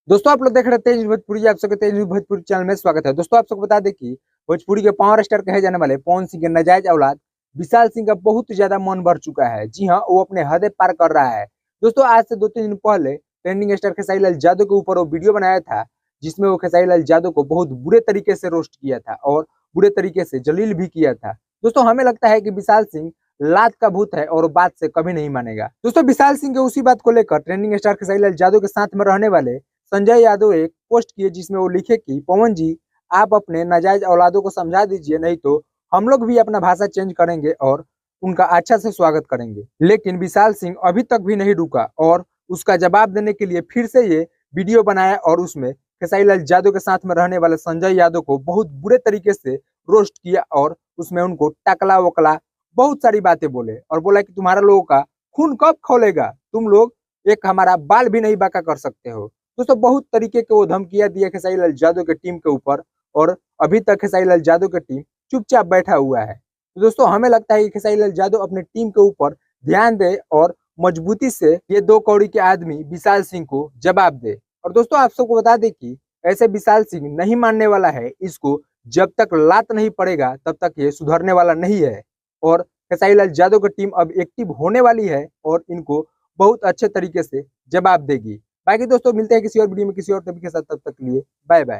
दोस्तों आप लोग देख रहे हैं तेज भोजपुरी। आप सबके तेज भोजपुरी चैनल में स्वागत है। दोस्तों आप सबको बता दें कि भोजपुरी के पावर स्टार कहे जाने वाले पवन सिंह के नाजायज औलाद विशाल सिंह का बहुत ज्यादा मन बढ़ चुका है। जी हाँ, वो अपने हदें पार कर रहा है। दोस्तों आज से 2-3 दिन पहले ट्रेंडिंग स्टार खेसारी लाल यादव के ऊपर वो वीडियो बनाया था, जिसमें वो खेसारी लाल यादव को बहुत बुरे तरीके से रोस्ट किया था और बुरे तरीके से जलील भी किया था। दोस्तों हमें लगता है कि विशाल सिंह लात का भूत है और बात से कभी नहीं मानेगा। दोस्तों विशाल सिंह के उसी बात को लेकर ट्रेंडिंग स्टार खेसारी लाल यादव के साथ में रहने वाले संजय यादव एक पोस्ट किए, जिसमें वो लिखे कि पवन जी आप अपने नाजायज औलादों को समझा दीजिए, नहीं तो हम लोग भी अपना भाषा चेंज करेंगे और उनका अच्छा से स्वागत करेंगे। लेकिन विशाल सिंह अभी तक भी नहीं रुका और उसका जवाब देने के लिए फिर से ये वीडियो बनाया और उसमें खेसारी लाल यादव के साथ में रहने वाले संजय यादव को बहुत बुरे तरीके से रोस्ट किया और उसमें उनको टकला वकला बहुत सारी बातें बोले और बोला कि तुम्हारा लोगों का खून कब खोलेगा, तुम लोग एक हमारा बाल भी नहीं बाका कर सकते हो। दोस्तों बहुत तरीके के वो धमकियां दिया खेसारी लाल यादव के टीम के ऊपर और अभी तक खेसारी लाल यादव की टीम चुपचाप बैठा हुआ है। तो दोस्तों हमें लगता है कि खेसारी लाल यादव अपने टीम के ऊपर ध्यान दे और मजबूती से ये 2 कौड़ी के आदमी विशाल सिंह को जवाब दे। और दोस्तों आप सबको बता दें कि ऐसे विशाल सिंह नहीं मानने वाला है इसको, जब तक लात नहीं पड़ेगा तब तक ये सुधरने वाला नहीं है। और खेसारी लाल यादव की टीम अब एक्टिव होने वाली है और इनको बहुत अच्छे तरीके से जवाब देगी। बाकी दोस्तों मिलते हैं किसी और वीडियो में किसी और टॉपिक के साथ, तब तक के लिए बाय बाय।